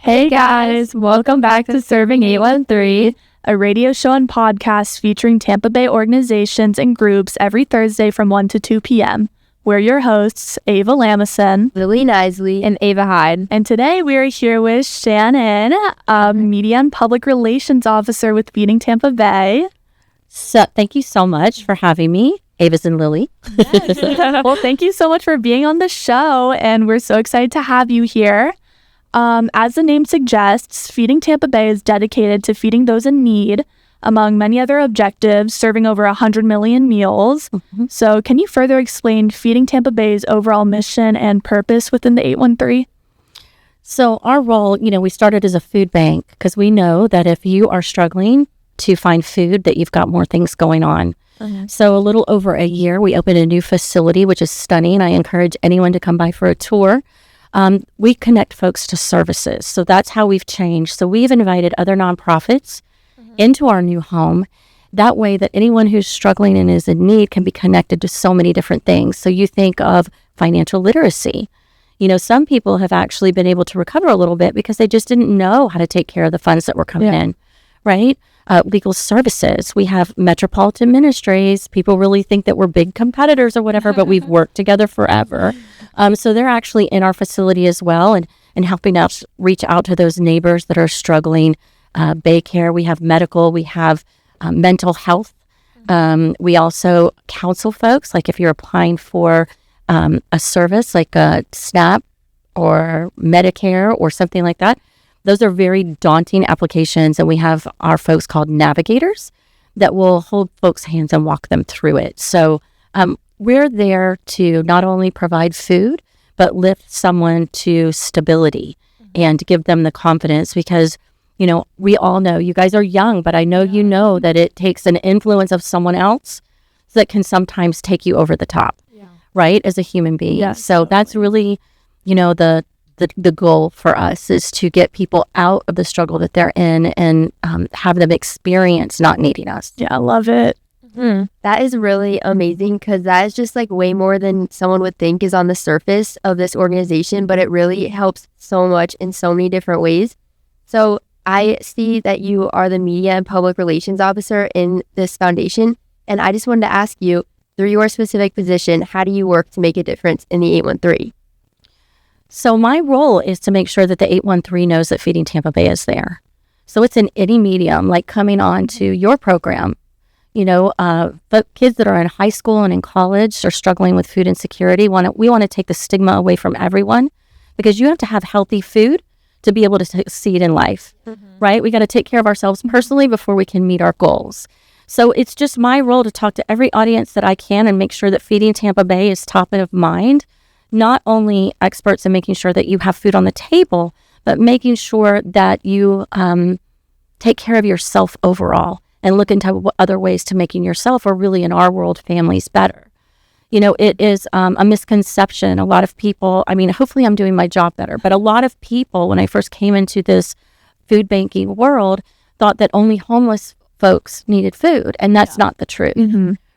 Hey guys, welcome back to Serving 813, a radio show and podcast featuring Tampa Bay organizations and groups every Thursday from 1 to 2 p.m. We're your hosts, Ava Lamison, Lily Nisley, and Ava Hyde. And today we are here with Shannon, Media and Public Relations Officer with Feeding Tampa Bay. So, thank you so much for having me, Ava's and Lily. Yes. Well, thank you so much for being on the show, and we're so excited to have you here. As the name suggests, Feeding Tampa Bay is dedicated to feeding those in need, among many other objectives, serving over 100 million meals. Mm-hmm. So can you further explain Feeding Tampa Bay's overall mission and purpose within the 813? So our role, we started as a food bank because we know that if you are struggling to find food, that you've got more things going on. Mm-hmm. So a little over a year, we opened a new facility, which is stunning. I encourage anyone to come by for a tour. We connect folks to services. So that's how we've changed. So we've invited other nonprofits into our new home. That way that anyone who's struggling and is in need can be connected to so many different things. So you think of financial literacy. Some people have actually been able to recover a little bit because they just didn't know how to take care of the funds that were coming in, right? Legal services. We have Metropolitan Ministries. People really think that we're big competitors or whatever, but we've worked together forever. So they're actually in our facility as well and helping us reach out to those neighbors that are struggling. Baycare, we have medical, we have mental health. We also counsel folks, like if you're applying for a service like a SNAP or Medicare or something like that. Those are very daunting applications, and we have our folks called navigators that will hold folks' hands and walk them through it. So we're there to not only provide food, but lift someone to stability and give them the confidence because, we all know you guys are young, but I know you know that it takes an influence of someone else that can sometimes take you over the top, right, as a human being. Yes, so that's really, the goal for us is to get people out of the struggle that they're in and have them experience not needing us. Yeah, I love it. Mm-hmm. That is really amazing because that is just like way more than someone would think is on the surface of this organization, but it really helps so much in so many different ways. So I see that you are the Media and Public Relations Officer in this foundation, and I just wanted to ask you, through your specific position, how do you work to make a difference in the 813? So my role is to make sure that the 813 knows that Feeding Tampa Bay is there. So it's in any medium, like coming on to your program. But kids that are in high school and in college are struggling with food insecurity. We want to take the stigma away from everyone because you have to have healthy food to be able to succeed in life, right? We got to take care of ourselves personally before we can meet our goals. So it's just my role to talk to every audience that I can and make sure that Feeding Tampa Bay is top of mind. Not only experts in making sure that you have food on the table, but making sure that you take care of yourself overall and look into other ways to making yourself, or really in our world, families better. It is a misconception. A lot of people, hopefully I'm doing my job better, but a lot of people, when I first came into this food banking world, thought that only homeless folks needed food, and that's not the truth,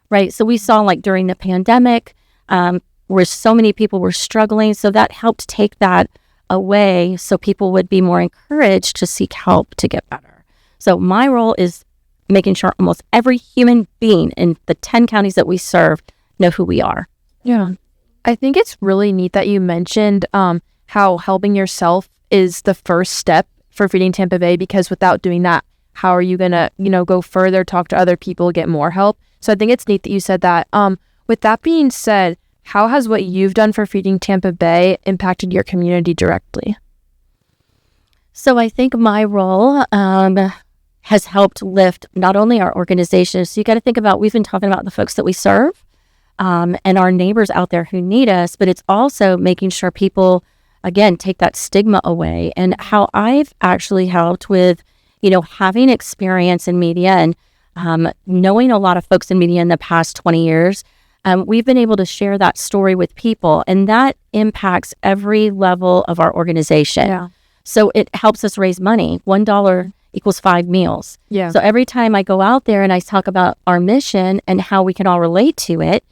right? So we saw like during the pandemic, where so many people were struggling, so that helped take that away so people would be more encouraged to seek help to get better. So my role is making sure almost every human being in the 10 counties that we serve know who we are. Yeah. I think it's really neat that you mentioned how helping yourself is the first step for Feeding Tampa Bay, because without doing that, how are you going to, go further, talk to other people, get more help? So I think it's neat that you said that. With that being said, how has what you've done for Feeding Tampa Bay impacted your community directly? So I think my role has helped lift not only our organization. So you got to think about, we've been talking about the folks that we serve and our neighbors out there who need us, but it's also making sure people, again, take that stigma away. And how I've actually helped with, having experience in media and knowing a lot of folks in media in the past 20 years, we've been able to share that story with people, and that impacts every level of our organization. Yeah. So it helps us raise money. $1 equals 5 meals. Yeah. So every time I go out there and I talk about our mission and how we can all relate to it,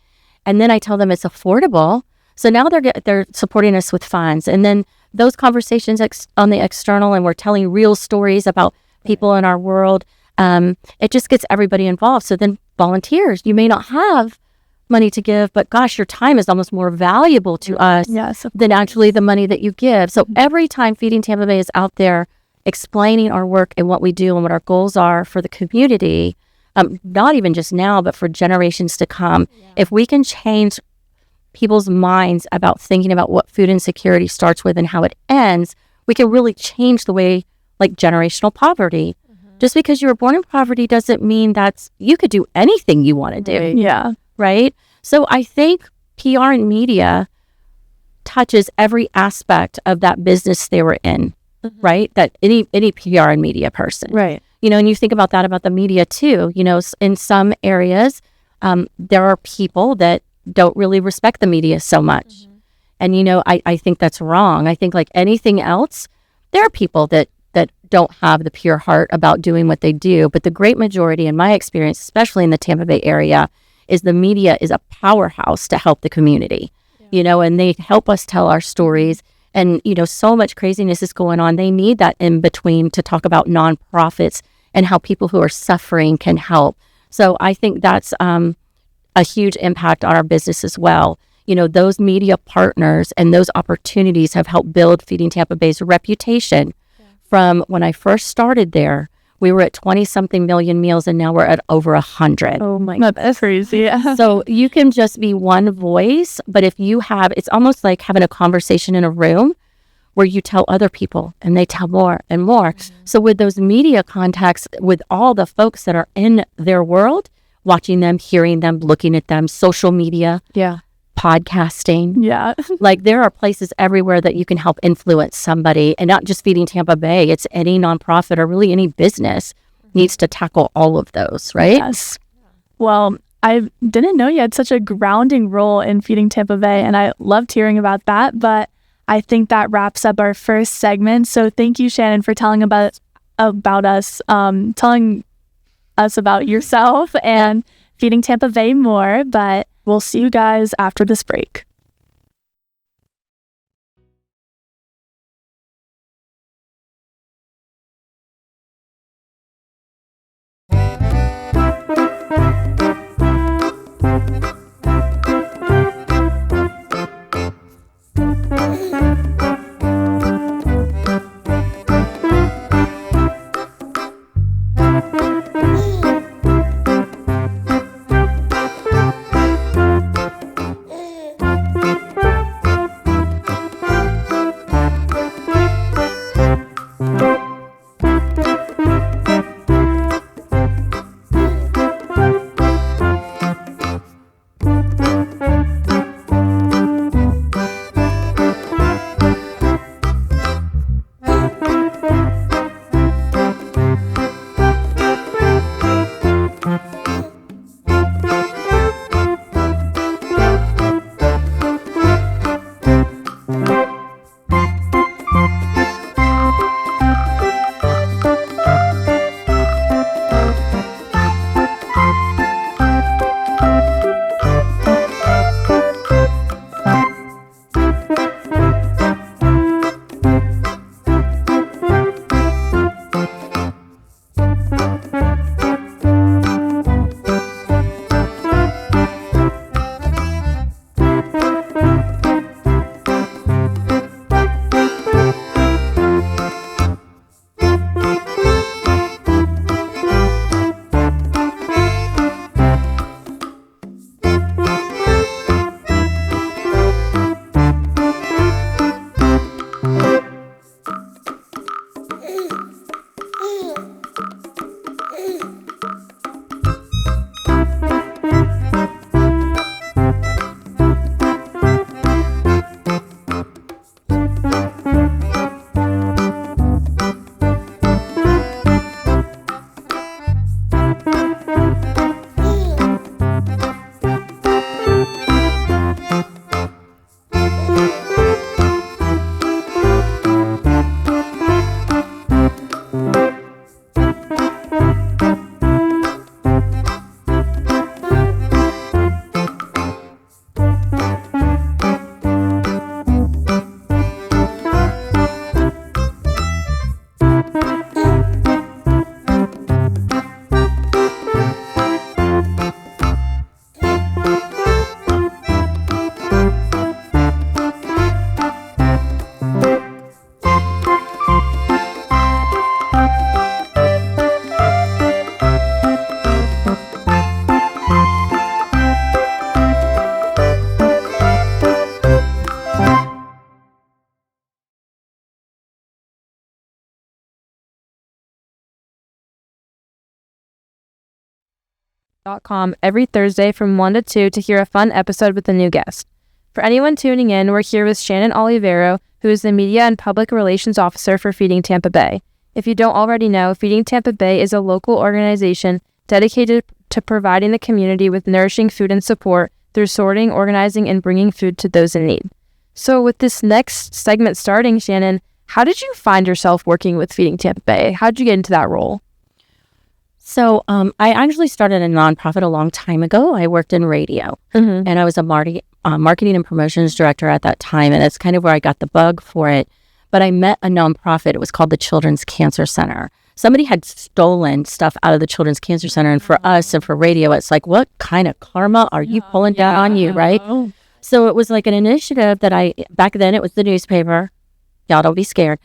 and then I tell them it's affordable. So now they're supporting us with funds. And then those conversations on the external, and we're telling real stories about people in our world, it just gets everybody involved. So then volunteers, you may not have money to give, but gosh, your time is almost more valuable to us than actually the money that you give. So every time Feeding Tampa Bay is out there explaining our work and what we do and what our goals are for the community, not even just now, but for generations to come, if we can change people's minds about thinking about what food insecurity starts with and how it ends, we can really change the way, like generational poverty. Just because you were born in poverty doesn't mean you could do anything you want to do. Yeah. Right? So I think PR and media touches every aspect of that business they were in, right? That any PR and media person. Right. And you think about that about the media too. In some areas, there are people that don't really respect the media so much. And, I think that's wrong. I think like anything else, there are people that don't have the pure heart about doing what they do. But the great majority, in my experience, especially in the Tampa Bay area, is the media is a powerhouse to help the community, and they help us tell our stories. And, so much craziness is going on. They need that in between to talk about nonprofits and how people who are suffering can help. So I think that's a huge impact on our business as well. Those media partners and those opportunities have helped build Feeding Tampa Bay's reputation. From when I first started there, we were at 20-something million meals, and now we're at over 100. Oh my God, That's crazy. So you can just be one voice, but if you have, it's almost like having a conversation in a room where you tell other people and they tell more and more. So with those media contacts, with all the folks that are in their world, watching them, hearing them, looking at them, social media, podcasting. Yeah. Like there are places everywhere that you can help influence somebody, and not just Feeding Tampa Bay. It's any nonprofit or really any business needs to tackle all of those, right? Yes. Well, I didn't know you had such a grounding role in Feeding Tampa Bay, and I loved hearing about that. But I think that wraps up our first segment. So thank you, Shannon, for telling about us, telling us about yourself and Feeding Tampa Bay more. But we'll see you guys after this break. feedingtampabay.com every Thursday from 1 to 2 to hear a fun episode with a new guest. For anyone tuning in, we're here with Shannon Olivero, who is the Media and Public Relations Officer for Feeding Tampa Bay. If you don't already know, Feeding Tampa Bay is a local organization dedicated to providing the community with nourishing food and support through sorting, organizing, and bringing food to those in need. So with this next segment starting, Shannon, how did you find yourself working with Feeding Tampa Bay? How did you get into that role? So I actually started a nonprofit a long time ago. I worked in radio, and I was a marketing and promotions director at that time, and that's kind of where I got the bug for it. But I met a nonprofit. It was called the Children's Cancer Center. Somebody had stolen stuff out of the Children's Cancer Center, and for us and for radio, it's like, what kind of karma are you pulling down on you, right? So it was like an initiative that back then it was the newspaper. Y'all don't be scared.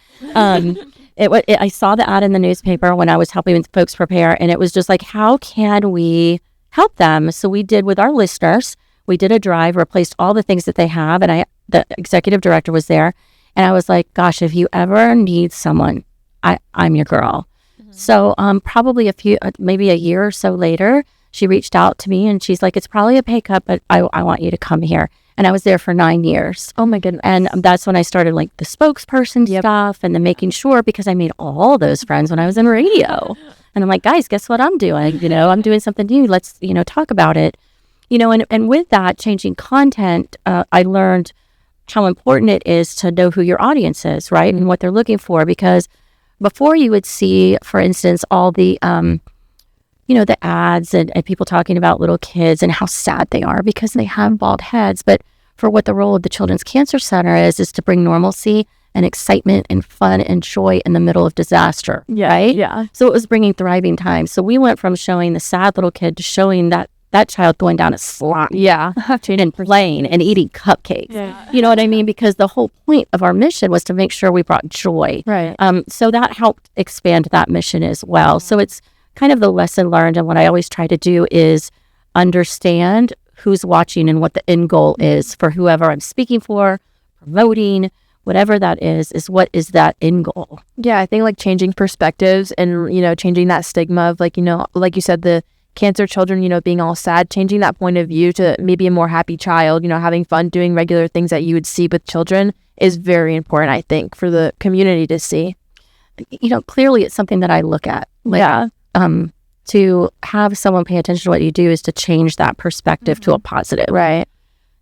I saw the ad in the newspaper when I was helping folks prepare, and it was just like, how can we help them? So we did with our listeners, we did a drive, replaced all the things that they have, and the executive director was there, and I was like, gosh, if you ever need someone, I'm your girl. So probably maybe a year or so later, she reached out to me, and she's like, it's probably a pay cut, but I want you to come here. And I was there for 9 years. Oh my goodness. And that's when I started like the spokesperson stuff and the making sure, because I made all those friends when I was in radio. And I'm like, guys, guess what I'm doing? I'm doing something new. Let's, talk about it. And with that changing content, I learned how important it is to know who your audience is, right? And what they're looking for. Because before you would see, for instance, all the, the ads and people talking about little kids and how sad they are because they have bald heads. But for what the role of the Children's Cancer Center is to bring normalcy and excitement and fun and joy in the middle of disaster, right? Yeah. So it was bringing thriving times. So we went from showing the sad little kid to showing that child going down a slide. Yeah. And playing and eating cupcakes. Yeah. You know what I mean? Because the whole point of our mission was to make sure we brought joy. Right. So that helped expand that mission as well. So it's kind of the lesson learned. And what I always try to do is understand who's watching and what the end goal is for whoever I'm speaking for, promoting, whatever that is what is that end goal? Yeah, I think like changing perspectives and, changing that stigma of like, like you said, the cancer children, being all sad, changing that point of view to maybe a more happy child, having fun, doing regular things that you would see with children is very important, I think, for the community to see. Clearly it's something that I look at. To have someone pay attention to what you do is to change that perspective to a positive. Right.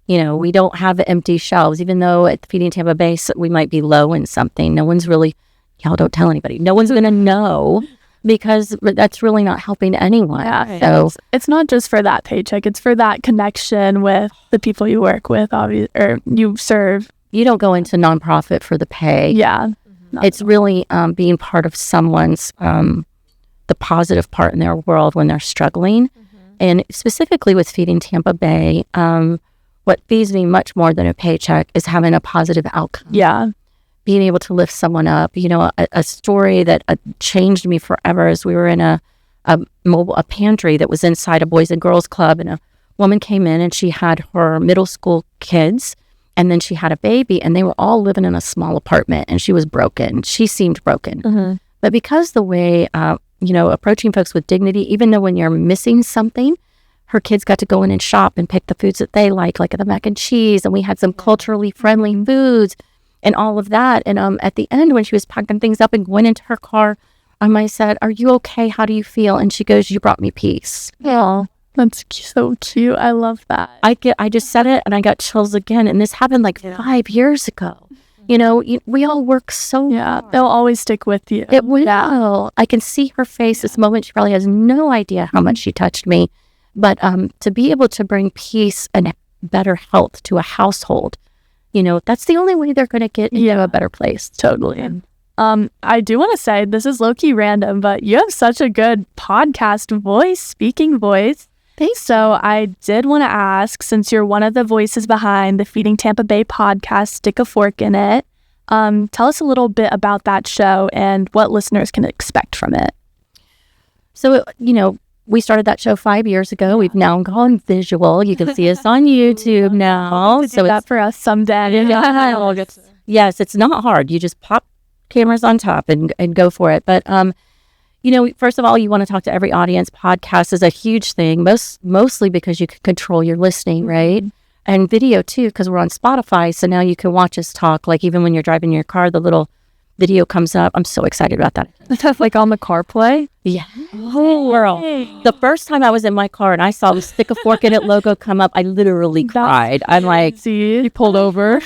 We don't have empty shelves, even though at Feeding Tampa Bay, we might be low in something. No one's really, y'all don't tell anybody. No one's going to know because that's really not helping anyone. Yeah. So it's not just for that paycheck. It's for that connection with the people you work with, obviously, or you serve. You don't go into nonprofit for the pay. Yeah. It's really being part of someone's the positive part in their world when they're struggling. And specifically with Feeding Tampa Bay, what feeds me much more than a paycheck is having a positive outcome. Yeah. Being able to lift someone up. A story that changed me forever is we were in a pantry that was inside a Boys and Girls Club, and a woman came in and she had her middle school kids, and then she had a baby, and they were all living in a small apartment, and she was broken. She seemed broken. But because the way, approaching folks with dignity, even though when you're missing something, her kids got to go in and shop and pick the foods that they like the mac and cheese, and we had some culturally friendly foods and all of that. And at the end, when she was packing things up and going into her car, I said, "Are you okay? How do you feel?" And she goes, "You brought me peace." Oh, that's so cute. I love that. I just said it and I got chills again. And this happened 5 years ago. We all work so hard. They'll always stick with you. It will. I can see her face this moment. She probably has no idea how much she touched me. But to be able to bring peace and better health to a household, that's the only way they're going to get into a better place. Totally. I do want to say, this is low-key random, but you have such a good podcast voice, speaking voice. So I did want to ask, since you're one of the voices behind the Feeding Tampa Bay podcast, Stick a Fork in It, tell us a little bit about that show and what listeners can expect from it. So, we started that show 5 years ago. We've now gone visual. You can see us on YouTube now. So that for us someday. Yes, it's not hard. You just pop cameras on top and go for it. But, First of all, you want to talk to every audience. Podcast is a huge thing, mostly because you can control your listening, right? And video too, because we're on Spotify. So now you can watch us talk. Like even when you're driving your car, the little video comes up. I'm so excited about that. Like on the CarPlay? Yeah. Oh, girl. The first time I was in my car and I saw the Stick a Fork in It logo come up, I literally cried. I'm like, See, you pulled over.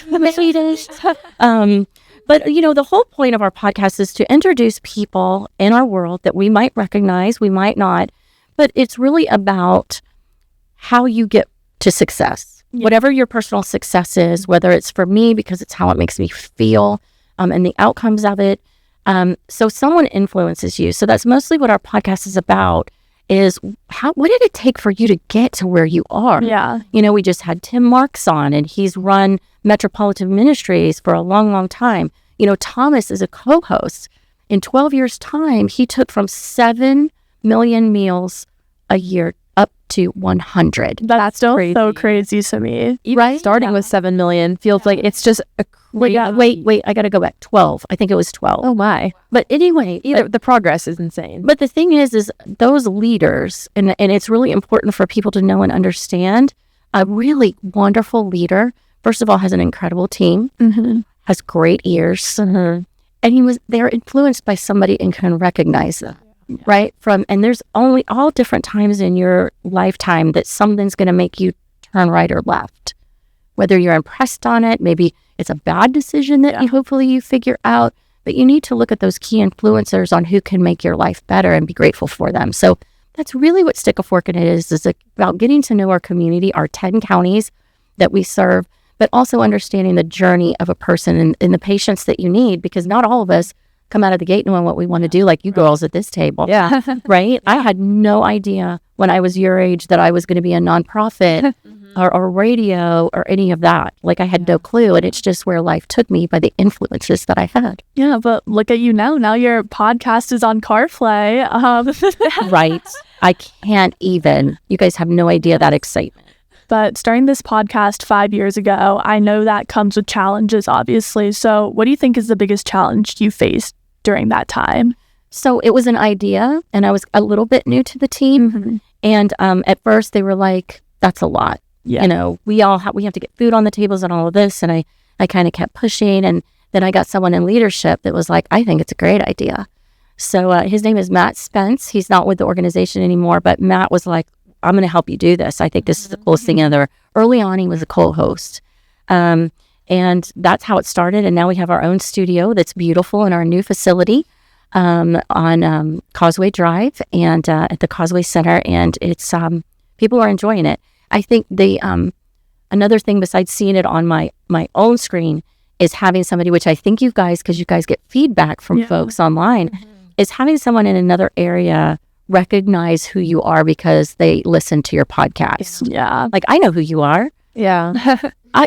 But, the whole point of our podcast is to introduce people in our world that we might recognize, we might not, but it's really about how you get to success. Yeah. Whatever your personal success is, whether it's for me, because it's how it makes me feel, and the outcomes of it. So someone influences you. So that's mostly what our podcast is about, is what did it take for you to get to where you are? Yeah. We just had Tim Marks on, and he's run Metropolitan Ministries for a long, long time. Thomas is a co-host. In 12 years' time, he took from 7 million meals a year up to 100. That's still crazy. So crazy to me. Even right? Starting with 7 million feels like it's just a crazy... Wait, I got to go back. 12. I think it was 12. Oh my. But anyway, The progress is insane. But the thing is those leaders, and it's really important for people to know and understand, a really wonderful leader, first of all, has an incredible team, has great ears, and they're influenced by somebody and can recognize them, right? And there's only all different times in your lifetime that something's going to make you turn right or left. Whether you're impressed on it, maybe it's a bad decision that hopefully you figure out, but you need to look at those key influencers on who can make your life better and be grateful for them. So that's really what Stick a Fork in It is about getting to know our community, our 10 counties that we serve, but also understanding the journey of a person and the patience that you need, because not all of us come out of the gate knowing what we want to do, like you girls at this table. Yeah. Right? I had no idea when I was your age that I was going to be a nonprofit or radio or any of that. Like I had no clue. And it's just where life took me by the influences that I had. Yeah, but look at you now. Now your podcast is on CarPlay. Right. I can't even. You guys have no idea that excitement. But starting this podcast 5 years ago, I know that comes with challenges, obviously. So what do you think is the biggest challenge you faced during that time? So it was an idea, and I was a little bit new to the team. And at first they were like, that's a lot. Yeah. We have to get food on the tables and all of this. And I kind of kept pushing. And then I got someone in leadership that was like, I think it's a great idea. So his name is Matt Spence. He's not with the organization anymore, but Matt was like, I'm going to help you do this. I think this is the coolest thing ever. Early on, he was a co-host. And that's how it started. And now we have our own studio that's beautiful in our new facility on Causeway Drive and at the Causeway Center. And it's people are enjoying it. I think another thing besides seeing it on my own screen is having somebody, which I think you guys, because you guys get feedback from folks online, is having someone in another area recognize who you are because they listen to your podcast. Yeah. Like, I know who you are. Yeah.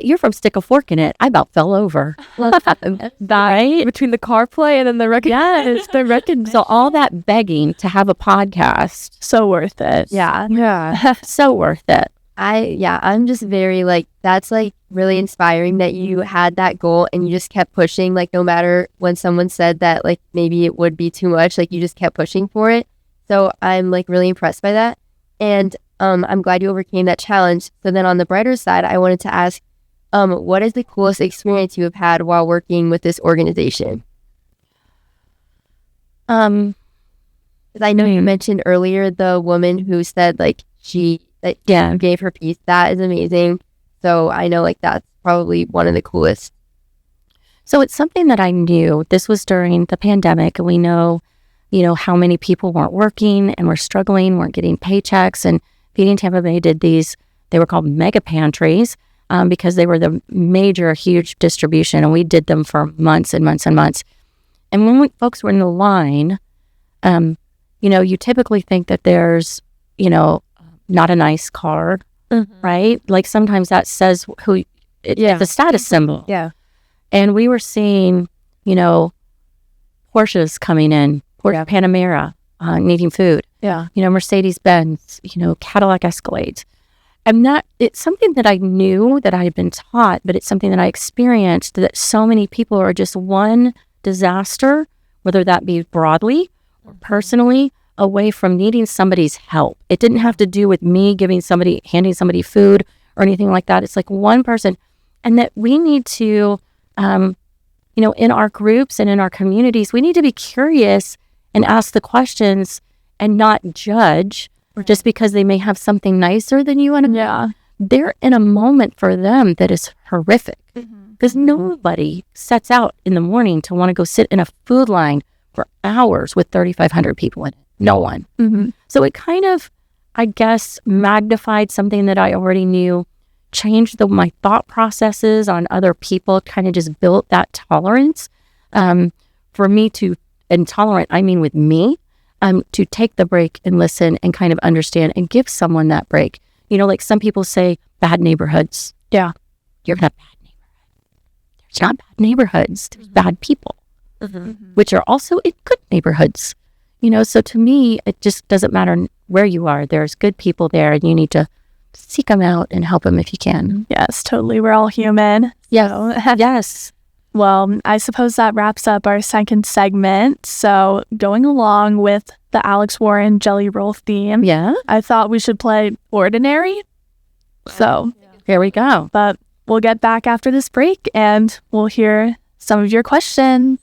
You're from Stick a Fork in It. I about fell over. Right? Between the CarPlay and then the record. Yes, the recognition. So all that begging to have a podcast. So worth it. Yeah. So worth it. I'm just very that's really inspiring that you had that goal and you just kept pushing, no matter when someone said that maybe it would be too much, you just kept pushing for it. So I'm really impressed by that. And I'm glad you overcame that challenge. So then on the brighter side, I wanted to ask, what is the coolest experience you have had while working with this organization? Because I know you mentioned earlier the woman who said you gave her peace. That is amazing. So I know that's probably one of the coolest. So it's something that I knew. This was during the pandemic, and we know how many people weren't working and were struggling, weren't getting paychecks. And Feeding Tampa Bay did these, they were called mega pantries because they were the major, huge distribution. And we did them for months and months and months. And when folks were in the line, you typically think that there's, not a nice card, right? Sometimes that says who, it's a status symbol. Yeah. And we were seeing, Porsches coming in, Panamera needing food. Yeah. Mercedes-Benz, Cadillac Escalades. And that it's something that I knew that I had been taught, but it's something that I experienced that so many people are just one disaster, whether that be broadly personally away from needing somebody's help. It didn't have to do with me handing somebody food or anything like that. It's like one person. And that we need to, in our groups and in our communities, we need to be curious and ask the questions and not judge just because they may have something nicer than you. And they're in a moment for them that is horrific because nobody sets out in the morning to want to go sit in a food line for hours with 3,500 people in it. No one. So it kind of, I guess, magnified something that I already knew, changed my thought processes on other people, kind of just built that tolerance for me to, and tolerant, I mean with me, to take the break and listen and kind of understand and give someone that break. Like some people say, bad neighborhoods. Yeah. You're in a bad neighborhood. There's not bad neighborhoods. There's bad people, which are also in good neighborhoods. So to me, it just doesn't matter where you are. There's good people there, and you need to seek them out and help them if you can. Yes, totally. We're all human. Yes. Well, I suppose that wraps up our second segment. So going along with the Alex Warren Jelly Roll theme, I thought we should play Ordinary. So here we go. But we'll get back after this break, and we'll hear some of your questions.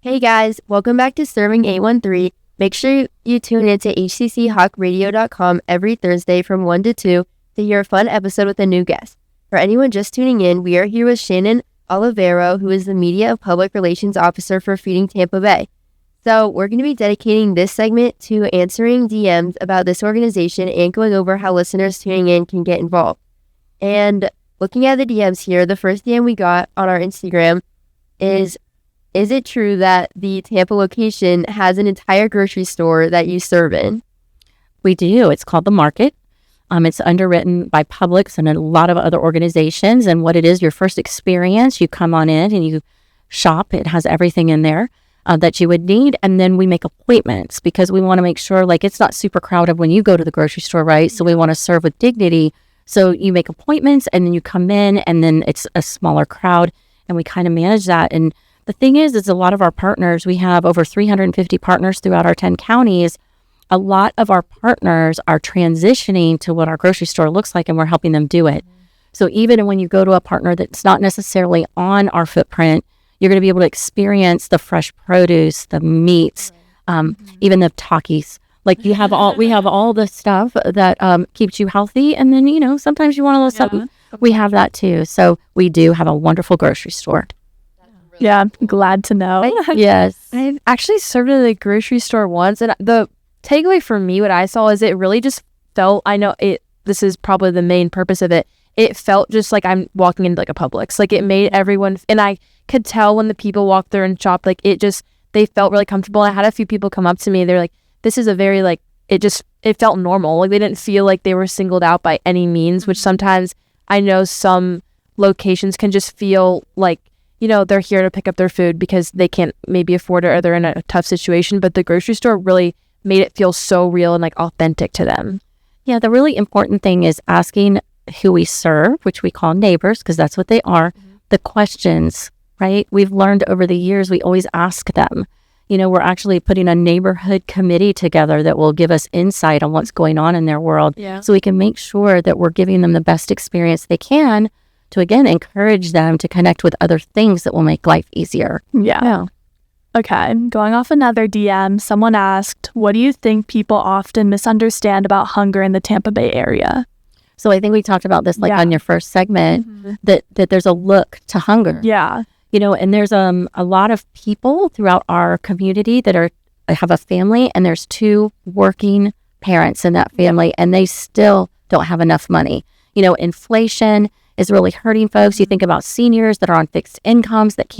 Hey guys, welcome back to Serving 813. Make sure you tune in to hcchawkradio.com every Thursday from 1 to 2 to hear a fun episode with a new guest. For anyone just tuning in, we are here with Shannon Olivero, who is the Media and Public Relations Officer for Feeding Tampa Bay. So we're going to be dedicating this segment to answering DMs about this organization and going over how listeners tuning in can get involved. And looking at the DMs here, the first DM we got on our Instagram is it true that the Tampa location has an entire grocery store that you serve in? We do. It's called The Market. It's underwritten by Publix and a lot of other organizations. And what it is, your first experience, you come on in and you shop. It has everything in there that you would need. And then we make appointments because we want to make sure like it's not super crowded when you go to the grocery store, right? So we want to serve with dignity. So you make appointments and then you come in and then it's a smaller crowd and we kind of manage that. And the thing is a lot of our partners, we have over 350 partners throughout our 10 counties. A lot of our partners are transitioning to what our grocery store looks like, and we're helping them do it. So even when you go to a partner that's not necessarily on our footprint, you're going to be able to experience the fresh produce, the meats, even the Takis. Like we have all the stuff that keeps you healthy. And then, sometimes you want a little something. We have that too. So we do have a wonderful grocery store. Yeah, glad to know. Yes. I've actually served at a grocery store once, and the takeaway for me, what I saw is it really just felt, this is probably the main purpose of it. It felt just like I'm walking into like a Publix. Like it made everyone, and I could tell when the people walked there and shopped, like they felt really comfortable. I had a few people come up to me. They're like, this is a very like, it felt normal. Like they didn't feel like they were singled out by any means, which sometimes I know some locations can just feel like, they're here to pick up their food because they can't maybe afford it or they're in a tough situation. But the grocery store really made it feel so real and like authentic to them. Yeah, the really important thing is asking who we serve, which we call neighbors, because that's what they are, the questions, right? We've learned over the years, we always ask them. We're actually putting a neighborhood committee together that will give us insight on what's going on in their world. Yeah. So we can make sure that we're giving them the best experience they can to, again, encourage them to connect with other things that will make life easier. Yeah. Okay, going off another DM, someone asked, what do you think people often misunderstand about hunger in the Tampa Bay area? So I think we talked about this on your first segment, that there's a look to hunger. Yeah. And there's a lot of people throughout our community that have a family, and there's 2 working parents in that family, and they still don't have enough money. Inflation is really hurting folks. You think about seniors that are on fixed incomes that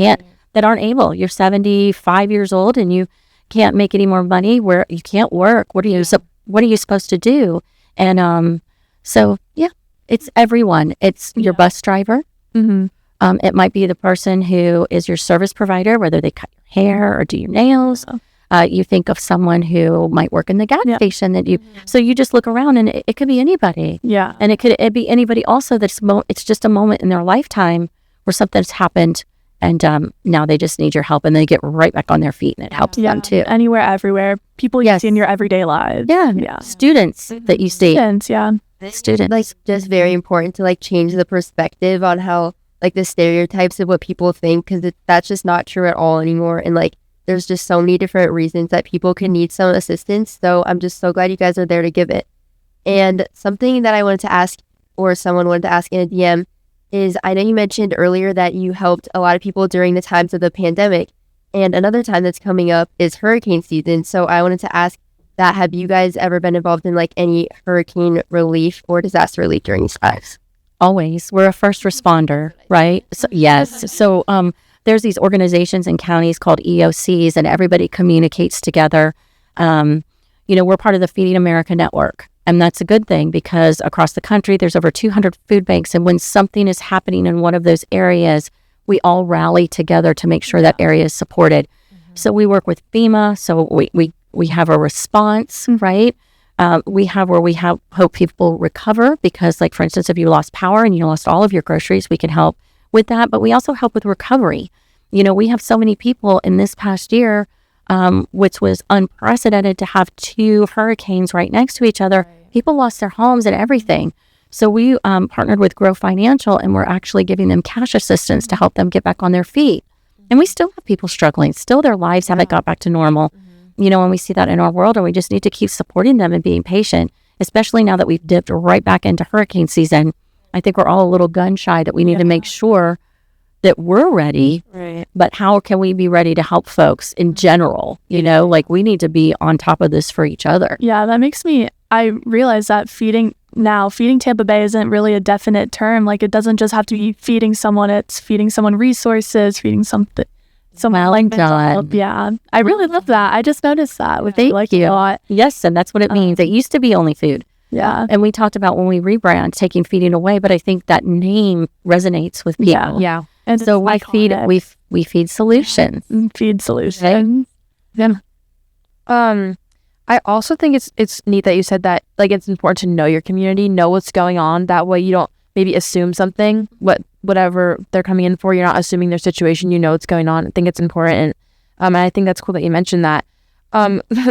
aren't able. You're 75 years old and you can't make any more money, where you can't work. What are you supposed to do? And so yeah, it's everyone. It's your bus driver. It might be the person who is your service provider, whether they cut your hair or do your nails. You think of someone who might work in the gas station so you just look around and it could be anybody. Yeah. And it could be anybody also it's just a moment in their lifetime where something's happened and now they just need your help and they get right back on their feet and it helps them too. Anywhere, everywhere. People you see in your everyday lives. Yeah. Students that you see. Students. Like just very important to like change the perspective on how like the stereotypes of what people think, because that's just not true at all anymore. And like there's just so many different reasons that people can need some assistance. So I'm just so glad you guys are there to give it. And something that I wanted to ask, or someone wanted to ask in a DM, is I know you mentioned earlier that you helped a lot of people during the times of the pandemic. And another time that's coming up is hurricane season. So I wanted to ask that, have you guys ever been involved in like any hurricane relief or disaster relief during these times? Always. We're a first responder, right? So, yes. So there's these organizations in counties called EOCs, and everybody communicates together. We're part of the Feeding America network, and that's a good thing because across the country, there's over 200 food banks, and when something is happening in one of those areas, we all rally together to make sure that area is supported. So we work with FEMA, so we have a response, right? We hope people recover because, like, for instance, if you lost power and you lost all of your groceries, we can help with that. But we also help with recovery. We have so many people in this past year, which was unprecedented to have 2 hurricanes right next to each other. Right. People lost their homes and everything. So we partnered with Grow Financial, and we're actually giving them cash assistance to help them get back on their feet. And we still have people struggling. Still, their lives haven't got back to normal. And we see that in our world, and we just need to keep supporting them and being patient, especially now that we've dipped right back into hurricane season. I think we're all a little gun shy that we need to make sure that we're ready, Right. but how can we be ready to help folks in general? You know, like we need to be on top of this for each other. Yeah, that makes me, I realize that feeding Tampa Bay isn't really a definite term. Like it doesn't just have to be feeding someone, it's feeding someone resources, feeding something. Well Like done. yeah, I really love that. I just noticed that with Thank you. a lot. Yes, and that's what it means. It used to be only food. Yeah, And we talked about when we rebrand, taking feeding away, but I think that name resonates with people. Yeah. and So it's we feed solutions. feed solutions. I also think it's neat that you said that, like, it's important to know your community, know what's going on. That way you don't maybe assume something, whatever they're coming in for, you're not assuming their situation, you know what's going on. I think it's important. And I think that's cool that you mentioned that.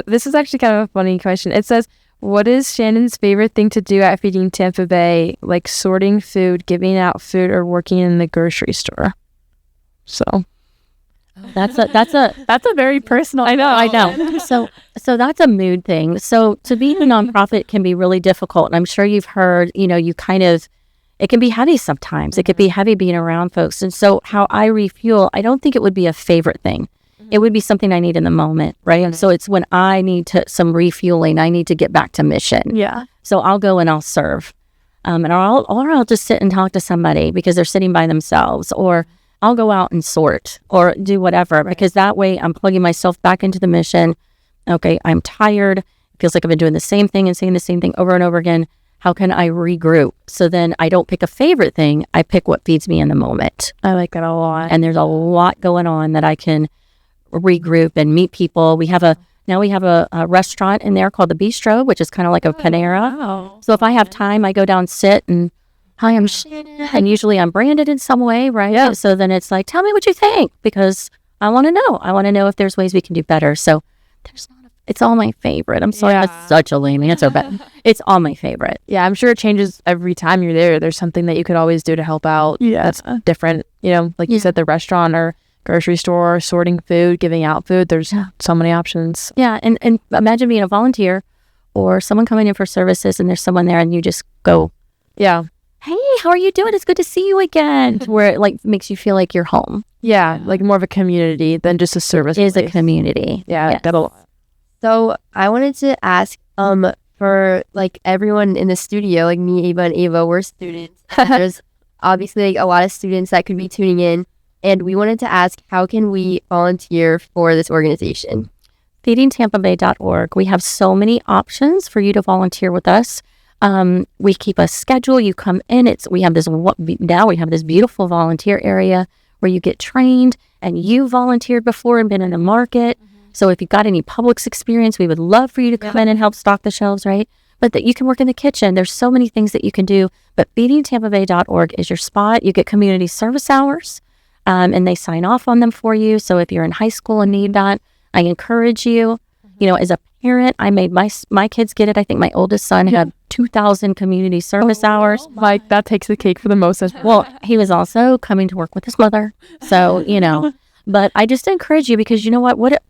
This is actually kind of a funny question. It says, what is Shannon's favorite thing to do at Feeding Tampa Bay? Like sorting food, giving out food, or working in the grocery store? So That's a very personal. I know. So that's a mood thing. So to be in a nonprofit can be really difficult. And I'm sure you've heard, it can be heavy sometimes. It could be heavy being around folks. And so how I refuel, I don't think it would be a favorite thing. It would be something I need in the moment, right? And so it's when I need some refueling, I need to get back to mission. Yeah. So I'll go and I'll serve. Or I'll just sit and talk to somebody because they're sitting by themselves, or I'll go out and sort or do whatever, because that way I'm plugging myself back into the mission. Okay, I'm tired. It feels like I've been doing the same thing and saying the same thing over and over again. How can I regroup? So then I don't pick a favorite thing. I pick what feeds me in the moment. I like that a lot. And there's a lot going on that I can regroup and meet people. We have a restaurant in there called the Bistro, which is kind of like a Panera. Wow. So if I have time, I go down, sit, and hi, I'm Shannon. And usually I'm branded in some way, right? Yeah. So then it's like, tell me what you think, because I want to know. I want to know if there's ways we can do better. So it's all my favorite. I'm sorry, that's such a lame answer, but it's all my favorite. Yeah, I'm sure it changes every time you're there. There's something that you could always do to help out. Yeah. That's different. Like you said, the restaurant or grocery store, sorting food, giving out food. There's so many options. Yeah, and imagine being a volunteer or someone coming in for services and there's someone there and you just go, Yeah. hey, how are you doing? It's good to see you again. Where it like makes you feel like you're home. Yeah, like more of a community than just a service. It is place. a community. Yeah, Yes. that'll. So I wanted to ask, for like everyone in the studio, like me, Ava, and Ava, we're students. There's obviously like a lot of students that could be tuning in, and we wanted to ask, how can we volunteer for this organization? feedingtampabay.org. We have so many options for you to volunteer with us. We keep a schedule. You come in. We have this beautiful volunteer area where you get trained, and you volunteered before and been in the market. So if you've got any Publix experience, we would love for you to come in and help stock the shelves, right? But that you can work in the kitchen. There's so many things that you can do. But feedingtampabay.org is your spot. You get community service hours, and they sign off on them for you. So if you're in high school and need that, I encourage you. As a parent, I made my kids get it. I think my oldest son had 2,000 community service hours. Like, that takes the cake for the most. Well, he was also coming to work with his mother. So, but I just encourage you, because you know what,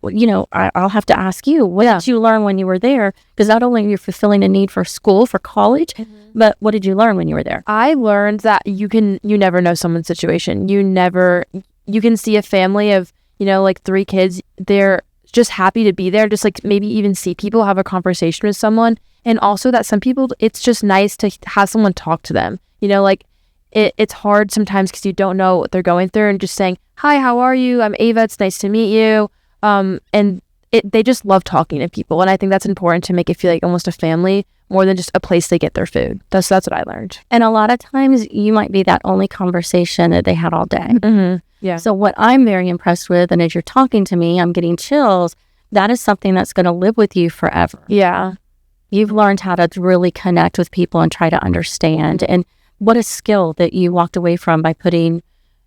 I'll have to ask you, what did you learn when you were there? Because not only are you fulfilling a need for school, for college, but what did you learn when you were there? I learned that you never know someone's situation. You can see a family of, like 3 kids. They're just happy to be there, just like maybe even see people, have a conversation with someone. And also that some people, it's just nice to have someone talk to them. It's hard sometimes because you don't know what they're going through, and just saying, hi, how are you? I'm Ava. It's nice to meet you. And they just love talking to people. And I think that's important to make it feel like almost a family more than just a place they get their food. That's what I learned. And a lot of times you might be that only conversation that they had all day. Mm-hmm. Yeah. So what I'm very impressed with, and as you're talking to me, I'm getting chills, that is something that's going to live with you forever. Yeah. You've learned how to really connect with people and try to understand. And what a skill that you walked away from by putting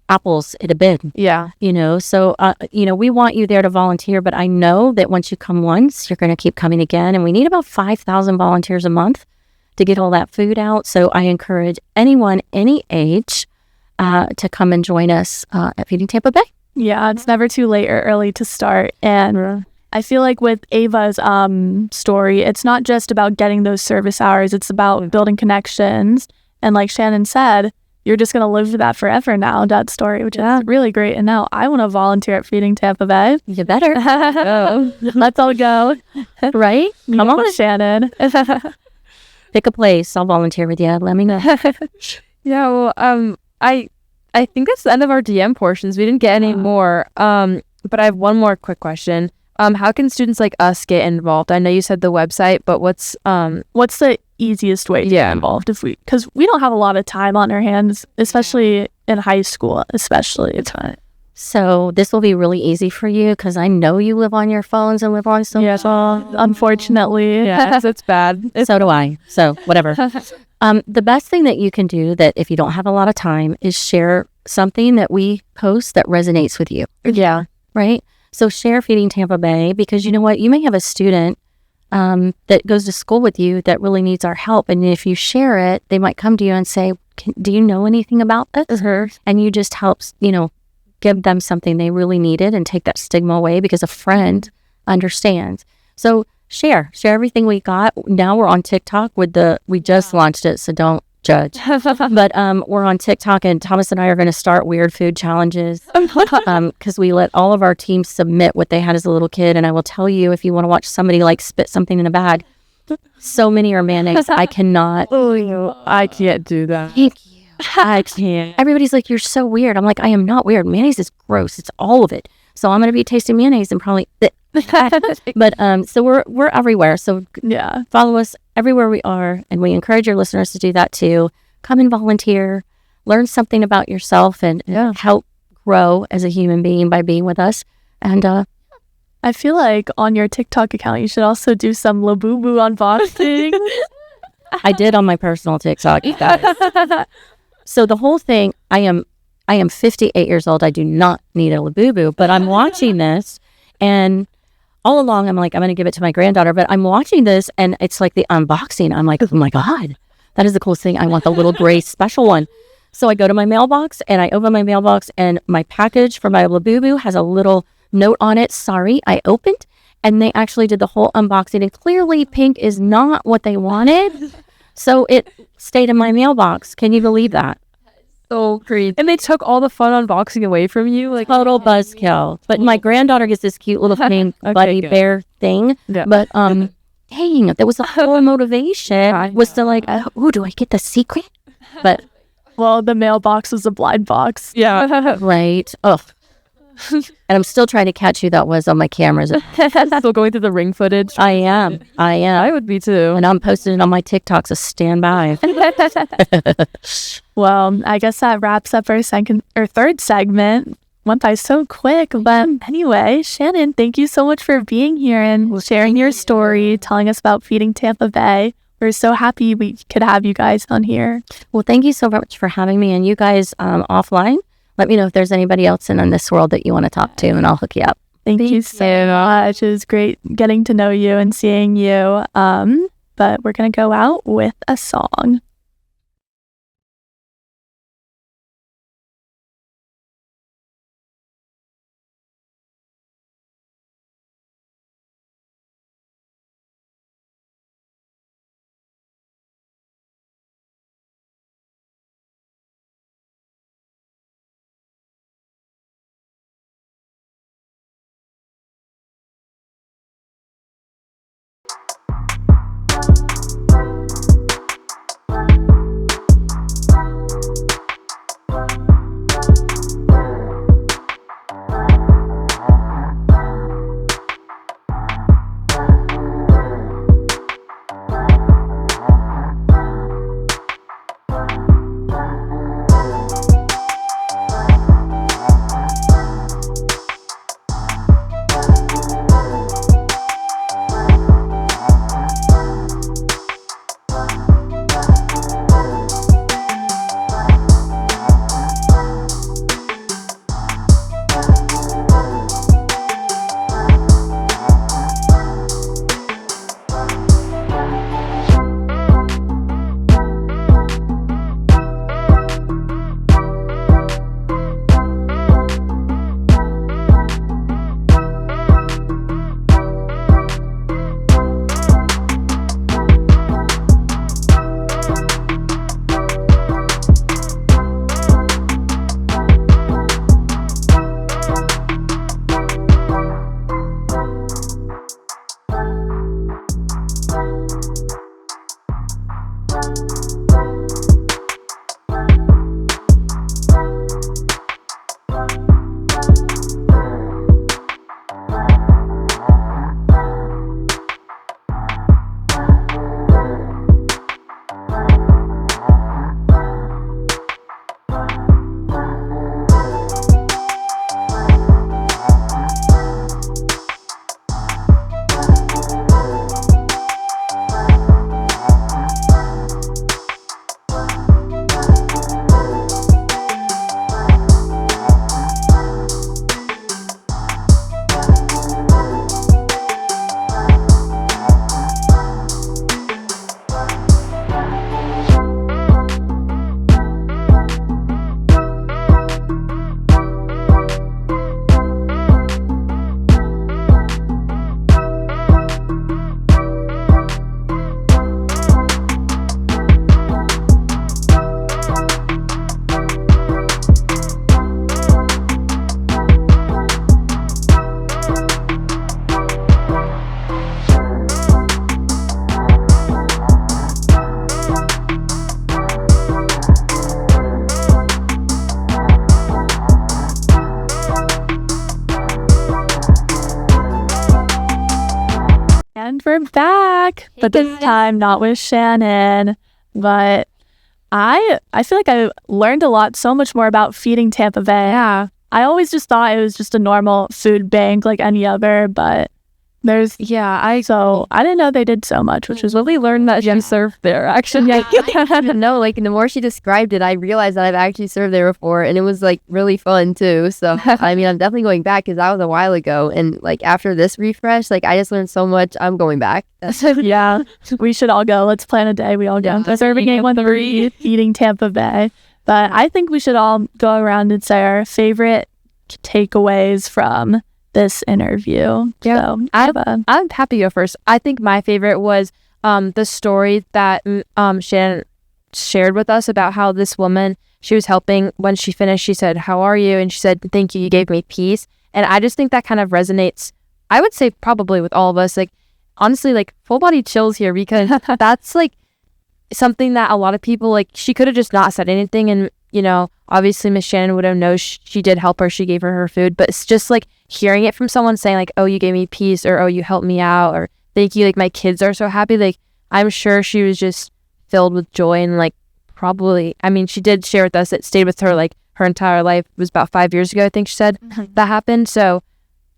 apples in a bin. Yeah. So, we want you there to volunteer, but I know that once you come once, you're going to keep coming again. And we need about 5,000 volunteers a month to get all that food out. So I encourage anyone, any age, to come and join us at Feeding Tampa Bay. Yeah, it's never too late or early to start. And I feel like with Ava's story, it's not just about getting those service hours. It's about building connections. And like Shannon said, you're just going to live that forever now, that story, which is really great. And now I want to volunteer at Feeding Tampa Bay. You better. Let's all go. Right? Come on, Shannon. pick a place. I'll volunteer with you. Let me know. Yeah, well, I think that's the end of our DM portions. We didn't get any more. But I have one more quick question. How can students like us get involved? I know you said the website, but what's the easiest way to get involved because we don't have a lot of time on our hands, especially in high school, especially. So this will be really easy for you because I know you live on your phones and live on social. Unfortunately. Yes, it's bad. So do I. So whatever. The best thing that you can do that if you don't have a lot of time is share something that we post that resonates with you. Yeah. Right? So share Feeding Tampa Bay because you know what? You may have a student that goes to school with you that really needs our help. And if you share it, they might come to you and say, do you know anything about this? And you just helps, give them something they really needed and take that stigma away because a friend understands. So share everything we got. Now we're on TikTok we just launched it, so don't judge. But we're on TikTok and Thomas and I are going to start weird food challenges because we let all of our teams submit what they had as a little kid. And I will tell you, if you want to watch somebody like spit something in a bag, so many are mayonnaise. I cannot. I can't do that. Thank you. I can't. Everybody's like, you're so weird. I'm like, I am not weird. Mayonnaise is gross. It's all of it. So I'm going to be tasting mayonnaise and probably... But so we're everywhere. So follow us everywhere we are, and we encourage your listeners to do that too. Come and volunteer, learn something about yourself, and help grow as a human being by being with us. And I feel like on your TikTok account, you should also do some Labubu unboxing. I did on my personal TikTok, you guys. So the whole thing, I am 58 years old. I do not need a Labubu, but I'm watching this, and all along, I'm like, I'm going to give it to my granddaughter, but I'm watching this and it's like the unboxing. I'm like, oh my God, that is the coolest thing. I want the little gray special one. So I go to my mailbox and I open my mailbox and my package for my Labubu has a little note on it. Sorry, I opened. And they actually did the whole unboxing, and clearly pink is not what they wanted. So it stayed in my mailbox. Can you believe that? So great. And they took all the fun unboxing away from you? Like total buzzkill. But my granddaughter gets this cute little pink buddy bear thing. Yeah. But dang, that was the whole motivation was to like, oh, do I get the secret? But well, the mailbox was a blind box. Yeah. Right. Ugh. And I'm still trying to catch who that was on my cameras. Still going through the ring footage. I am. I would be too. And I'm posting it on my TikTok, so stand by. Well, I guess that wraps up our third segment. Went by so quick, but anyway, Shannon, thank you so much for being here and sharing your story, telling us about Feeding Tampa Bay. We're so happy we could have you guys on here. Well, thank you so much for having me, and you guys offline. Let me know if there's anybody else in this world that you want to talk to, and I'll hook you up. Thank you so much. It was great getting to know you and seeing you. But we're going to go out with a song. back, but this time not with Shannon. But I feel like I learned a lot, so much more about Feeding Tampa Bay. Yeah. I always just thought it was just a normal food bank like any other, but there's so I didn't know they did so much, which is Lily learned that she served there, actually. No, like the more she described it, I realized that I've actually served there before, and it was like really fun too. So I mean, I'm definitely going back because that was a while ago, and like after this refresh, like I just learned so much. I'm going back. yeah, we should all go. Let's plan a day. We all go. Serving 813, Feeding Tampa Bay. But I think we should all go around and say our favorite takeaways from this interview. Yeah, so, I'm happy to go first. I think my favorite was the story that Shannon shared with us about how this woman she was helping, when she finished, she said, "How are you?" And she said, "Thank you, you gave me peace." And I just think that kind of resonates, I would say probably with all of us, like honestly, like full body chills here, because that's like something that a lot of people, like she could have just not said anything, and you know, obviously Miss Shannon would have known she did help her, she gave her food, but it's just like hearing it from someone saying like, "Oh, you gave me peace," or "Oh, you helped me out," or "Thank you, like my kids are so happy." Like I'm sure she was just filled with joy, and like probably, I mean, she did share with us it stayed with her like her entire life. It was about 5 years ago, I think she said, that happened. So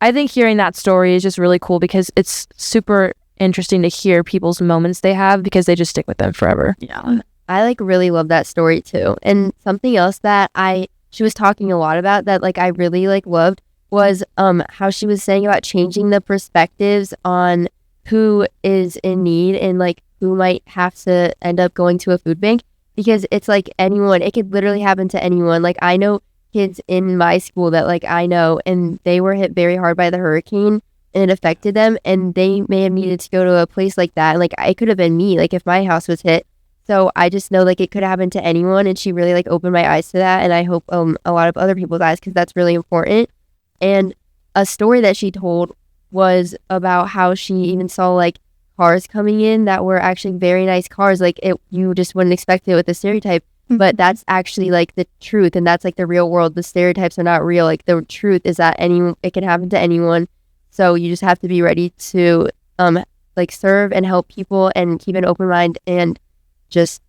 I think hearing that story is just really cool, because it's super interesting to hear people's moments they have, because they just stick with them forever. yeah. I like really love that story too. And something else that she was talking a lot about that like I really like loved was how she was saying about changing the perspectives on who is in need and like who might have to end up going to a food bank, because it's like anyone, it could literally happen to anyone. Like I know kids in my school that like I know, and they were hit very hard by the hurricane and it affected them, and they may have needed to go to a place like that, and like it could have been me, like if my house was hit. So I just know like it could happen to anyone, and she really like opened my eyes to that, and I hope a lot of other people's eyes, because that's really important. And a story that she told was about how she even saw like cars coming in that were actually very nice cars, like you just wouldn't expect it with the stereotype, but that's actually like the truth, and that's like the real world. The stereotypes are not real. Like the truth is that it can happen to anyone, so you just have to be ready to like serve and help people and keep an open mind and just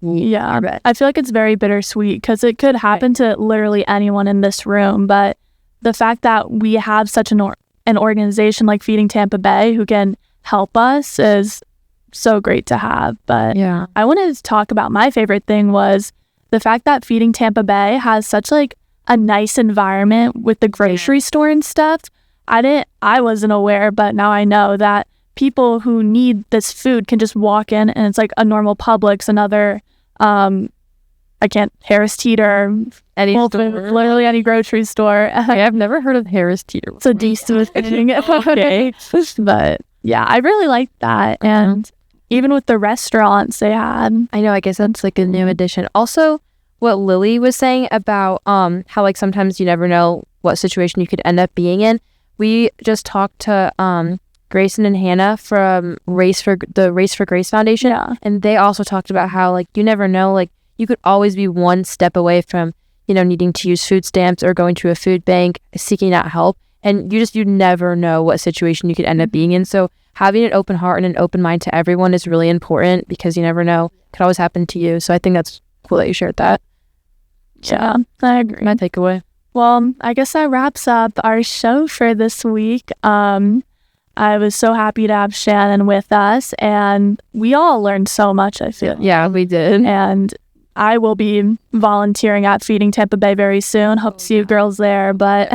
I feel like it's very bittersweet, because it could happen to literally anyone in this room, but the fact that we have such an organization like Feeding Tampa Bay who can help us is so great to have. But yeah, I wanted to talk about my favorite thing was the fact that Feeding Tampa Bay has such like a nice environment with the grocery store and stuff. I wasn't aware, but now I know that people who need this food can just walk in, and it's like a normal Publix, another Harris Teeter, any Whole store. Foods, literally any grocery store. I've never heard of Harris Teeter. It's a decent thing. Okay. But yeah, I really liked that. And even with the restaurants they had. I know, I guess that's like a new addition. Also, what Lily was saying about how like sometimes you never know what situation you could end up being in. We just talked to Grayson and Hannah from Race for Grace Foundation, and they also talked about how like you never know, like you could always be one step away from, you know, needing to use food stamps or going to a food bank, seeking out help, and you never know what situation you could end up being in. So having an open heart and an open mind to everyone is really important, because you never know, it could always happen to you. So I think that's cool that you shared that. Yeah, I agree. My takeaway. Well, I guess that wraps up our show for this week. I was so happy to have Shannon with us, and we all learned so much, I feel. Yeah, we did. And I will be volunteering at Feeding Tampa Bay very soon. Hope to see you girls there. But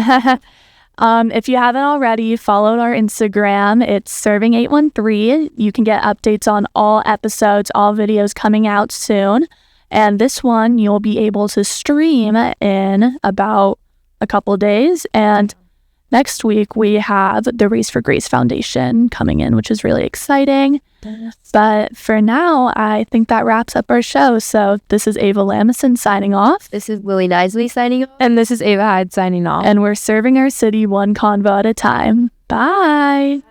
if you haven't already, follow our Instagram. It's Serving813. You can get updates on all episodes, all videos coming out soon. And this one you'll be able to stream in about a couple days. And next week, we have the Race for Grace Foundation coming in, which is really exciting. But for now, I think that wraps up our show. So this is Ava Lamison signing off. This is Lily Nisley signing off. And this is Ava Hyde signing off. And we're serving our city one convo at a time. Bye.